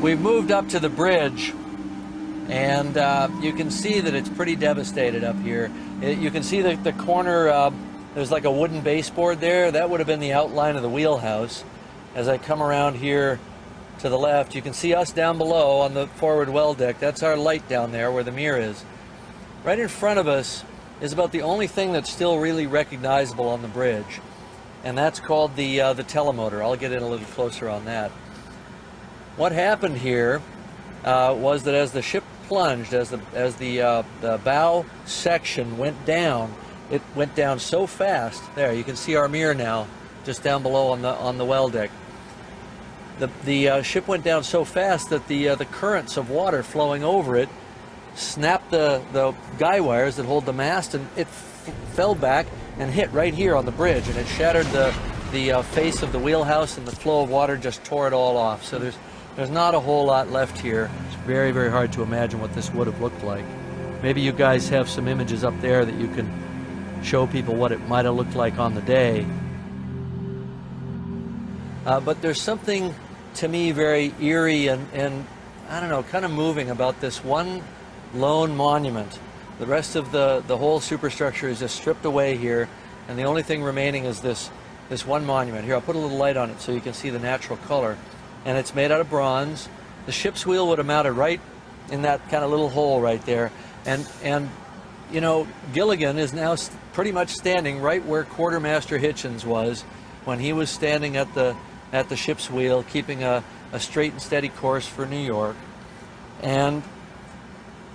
we've moved up to the bridge, and you can see that it's pretty devastated up here. You can see the corner, there's like a wooden baseboard there. That would have been the outline of the wheelhouse. As I come around here to the left, you can see us down below on the forward well deck. That's our light down there where the mirror is. Right in front of us is about the only thing that's still really recognizable on the bridge, and that's called the telemotor. I'll get in a little closer on that. What happened here was that as the ship plunged, as the bow section went down, it went down so fast. There, you can see our mirror now, just down below on the well deck. The ship went down so fast that the currents of water flowing over it snapped the guy wires that hold the mast, and it fell back and hit right here on the bridge, and it shattered the face of the wheelhouse, and the flow of water just tore it all off. So there's not a whole lot left here. It's very, very hard to imagine what this would have looked like. Maybe you guys have some images up there that you can show people what it might have looked like on the day. But there's something to me very eerie and I don't know, kind of moving about this one lone monument. The rest of the whole superstructure is just stripped away here, and the only thing remaining is this one monument. Here, I'll put a little light on it so you can see the natural color. And it's made out of bronze. The ship's wheel would have mounted right in that kind of little hole right there. And you know, Gilligan is now pretty much standing right where Quartermaster Hitchens was when he was standing at the ship's wheel, keeping a straight and steady course for New York. And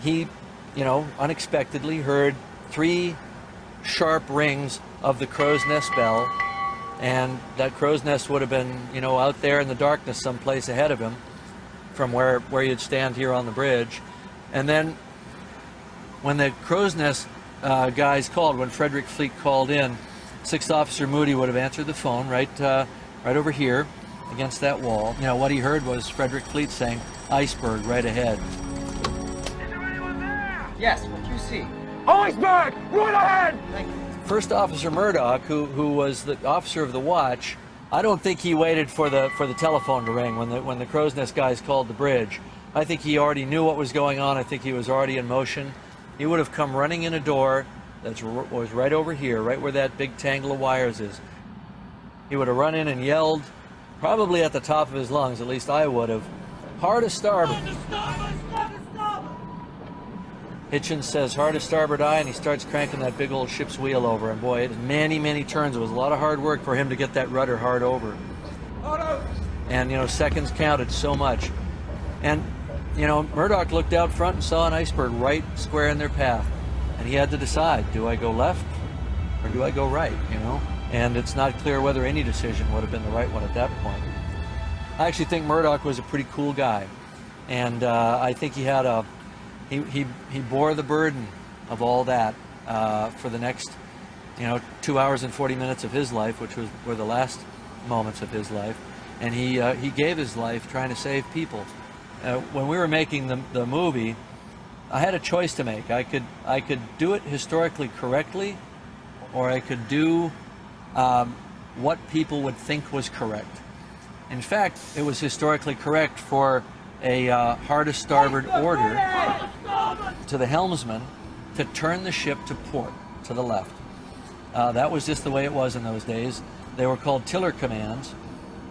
he, you know, unexpectedly heard 3 sharp rings of the crow's nest bell, and that crow's nest would have been, you know, out there in the darkness someplace ahead of him from where you'd stand here on the bridge. And then when the crow's nest guys called, when Frederick Fleet called in, 6th Officer Moody would have answered the phone right over here against that wall. You know, what he heard was Frederick Fleet saying, "Iceberg right ahead." Is there anyone there? Yes, what you see? Iceberg! Right ahead! Thank you. First Officer Murdoch, who was the officer of the watch, I don't think he waited for the telephone to ring when the crow's nest guys called the bridge. I think he already knew what was going on. I think he was already in motion. He would have come running in a door that was right over here, right where that big tangle of wires is. He would have run in and yelled, probably at the top of his lungs, at least I would have, "Hard a starboard." Hitchens says, "Hard a starboard eye," and he starts cranking that big old ship's wheel over. And boy, it had many, many turns. It was a lot of hard work for him to get that rudder hard over. And, you know, seconds counted so much. And, you know, Murdoch looked out front and saw an iceberg right square in their path. And he had to decide, do I go left or do I go right, you know? And it's not clear whether any decision would have been the right one at that point. I actually think Murdoch was a pretty cool guy. And I think he had he bore the burden of all that for the next, you know, 2 hours and 40 minutes of his life, which were the last moments of his life. And he gave his life trying to save people. When we were making the movie, I had a choice to make. I could do it historically correctly, or I could do what people would think was correct. In fact, it was historically correct for a hardest starboard order to the helmsman to turn the ship to port, to the left. That was just the way it was in those days. They were called tiller commands,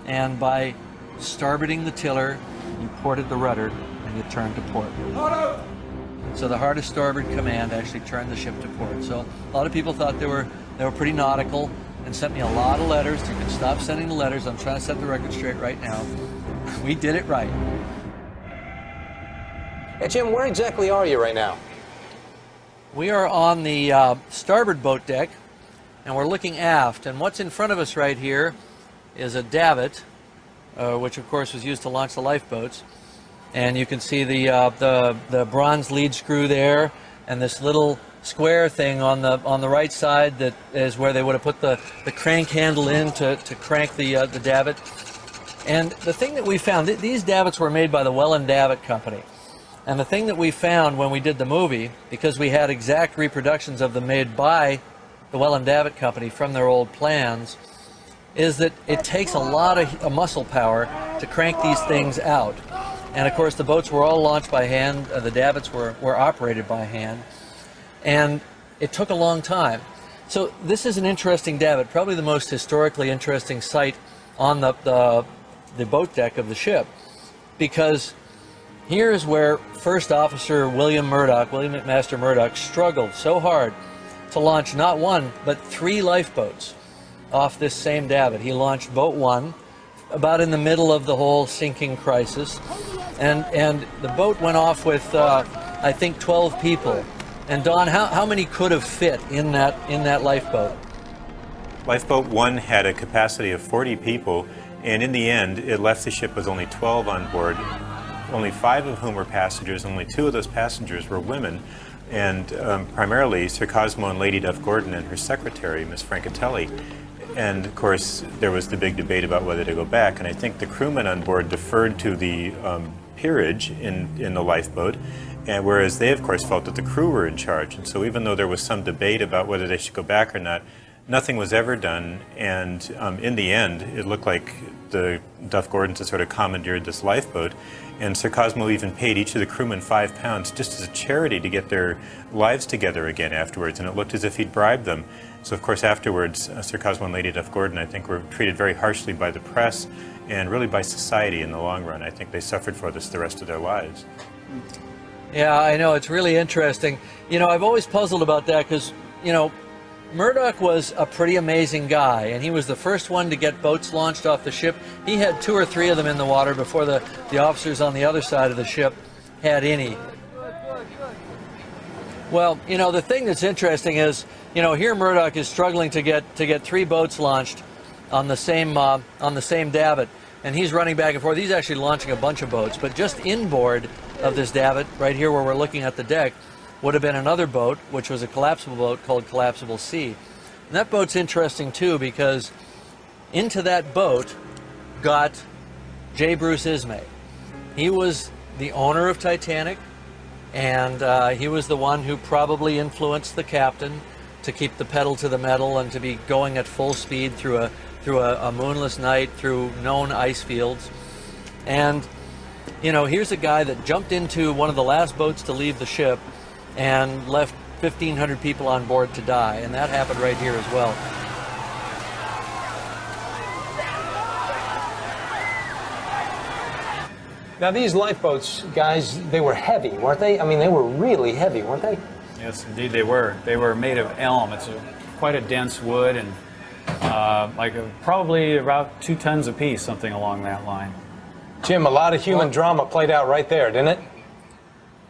and by starboarding the tiller, you ported the rudder and you turned to port. So the hardest starboard command actually turned the ship to port. So a lot of people thought they were pretty nautical and sent me a lot of letters. You can stop sending the letters. I'm trying to set the record straight right now. We did it right. Hey, Jim, where exactly are you right now? We are on the starboard boat deck, and we're looking aft. And what's in front of us right here is a davit, which of course was used to launch the lifeboats. And you can see the bronze lead screw there, and this little square thing on the right side that is where they would have put the crank handle in to crank the davit. And the thing that we found, these davits were made by the Welland Davit Company. And the thing that we found when we did the movie, because we had exact reproductions of them made by the Welland Davit Company from their old plans, is that it takes a lot of muscle power to crank these things out. And of course, the boats were all launched by hand. The davits were operated by hand. And it took a long time. So this is an interesting davit, probably the most historically interesting site on the boat deck of the ship, because here is where First Officer William McMaster Murdoch, struggled so hard to launch not one, but 3 lifeboats off this same davit. He launched boat 1 about in the middle of the whole sinking crisis, and the boat went off with I think 12 people. And Don, how many could have fit in that lifeboat? Lifeboat 1 had a capacity of 40 people, and in the end it left the ship with only 12 on board, only 5 of whom were passengers. Only 2 of those passengers were women, and primarily Sir Cosmo and Lady Duff Gordon and her secretary, Miss Francatelli. And of course there was the big debate about whether to go back, and I think the crewmen on board deferred to the peerage in the lifeboat, and whereas they of course felt that the crew were in charge. And so even though there was some debate about whether they should go back or not, nothing was ever done, and in the end it looked like the Duff Gordons had sort of commandeered this lifeboat, and Sir Cosmo even paid each of the crewmen £5 just as a charity to get their lives together again afterwards, and it looked as if he'd bribed them. So of course afterwards Sir Cosmo and Lady Duff Gordon, I think, were treated very harshly by the press and really by society in the long run. I think they suffered for this the rest of their lives. Yeah, I know, it's really interesting. You know, I've always puzzled about that because, you know, Murdoch was a pretty amazing guy, and he was the first one to get boats launched off the ship. He had 2 or 3 of them in the water before the officers on the other side of the ship had any. Well, you know, the thing that's interesting is, you know, here Murdoch is struggling to get 3 boats launched on the same davit, and he's running back and forth. He's actually launching a bunch of boats, but just inboard of this davit, right here where we're looking at the deck, would have been another boat, which was a collapsible boat called Collapsible C. And that boat's interesting too, because into that boat got J. Bruce Ismay. He was the owner of Titanic, and he was the one who probably influenced the captain to keep the pedal to the metal and to be going at full speed through a moonless night, through known ice fields. And you know, here's a guy that jumped into one of the last boats to leave the ship and left 1,500 people on board to die, and that happened right here as well. Now these lifeboats, guys, they were heavy, weren't they? I mean, they were really heavy, weren't they? Yes, indeed they were. They were made of elm. It's quite a dense wood, and probably about 2 tons apiece, something along that line. Jim, a lot of human drama played out right there, didn't it?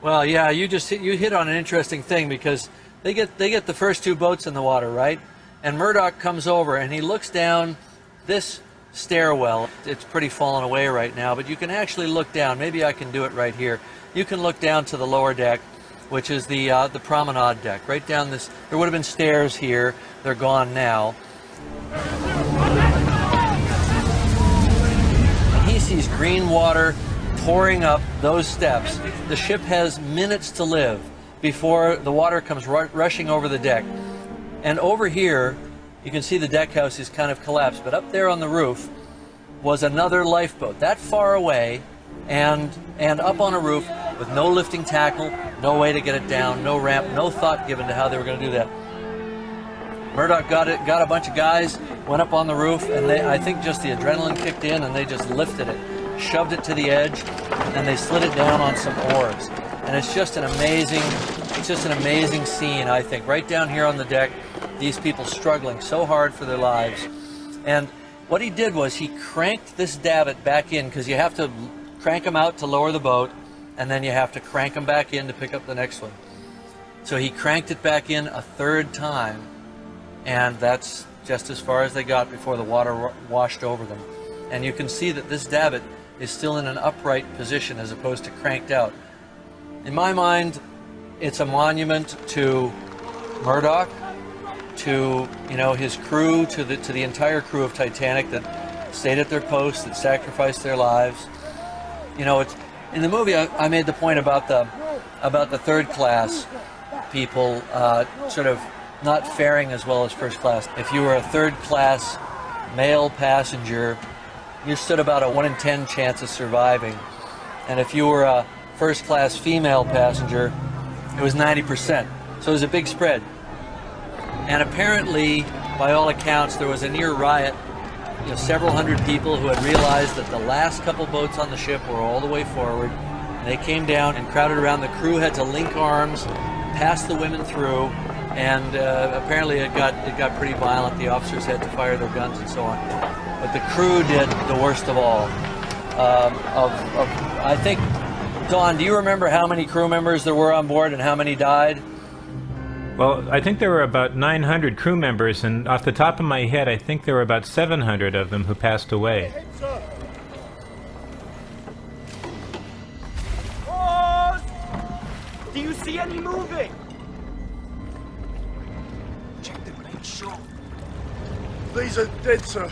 Well, yeah, you hit on an interesting thing, because they get the first 2 boats in the water, right? And Murdoch comes over and he looks down this stairwell. It's pretty fallen away right now, but you can actually look down. Maybe I can do it right here. You can look down to the lower deck, which is the promenade deck. Right down this, there would have been stairs here. They're gone now. He sees green water pouring up those steps. The ship has minutes to live before the water comes rushing over the deck. And over here, you can see the deck house is kind of collapsed, but up there on the roof was another lifeboat, that far away, and up on a roof with no lifting tackle, no way to get it down, no ramp, no thought given to how they were going to do that. Murdoch got a bunch of guys, went up on the roof, and I think just the adrenaline kicked in, and they just lifted it, shoved it to the edge, and they slid it down on some oars. And it's just an amazing scene, I think. Right down here on the deck, these people struggling so hard for their lives. And what he did was he cranked this davit back in, because you have to crank them out to lower the boat, and then you have to crank them back in to pick up the next one. So he cranked it back in a 3rd time, and that's just as far as they got before the water washed over them. And you can see that this davit is still in an upright position as opposed to cranked out. In my mind, it's a monument to Murdoch, to, you know, his crew, to the entire crew of Titanic that stayed at their posts, that sacrificed their lives. You know, it's in the movie. I made the point about the 3rd class people sort of not faring as well as 1st class. If you were a 3rd class male passenger, you stood about a 1 in 10 chance of surviving. And if you were a first-class female passenger, it was 90%. So it was a big spread. And apparently, by all accounts, there was a near riot. Several hundred people who had realized that the last couple boats on the ship were all the way forward. And they came down and crowded around. The crew had to link arms, pass the women through, and apparently it got pretty violent. The officers had to fire their guns and so on. But the crew did the worst of all. I think, Don, do you remember how many crew members there were on board and how many died? Well, I think there were about 900 crew members, and off the top of my head, I think there were about 700 of them who passed away. Pause! Do you see any moving? Check them, make sure. These are dead, sir.